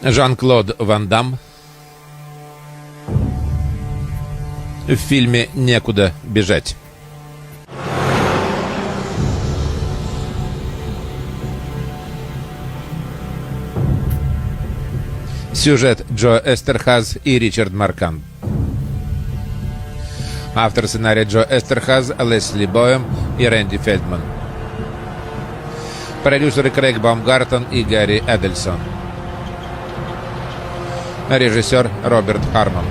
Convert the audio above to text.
Жан-Клод Ван Дамм в фильме «Некуда бежать». Сюжет Джо Эстерхаз и Ричард Маркан. Автор сценария Джо Эстерхаз, Лесли Боэм и Рэнди Фельдман. Продюсеры Крейг Баумгартен и Гарри Эдельсон. Режиссер Роберт Харман.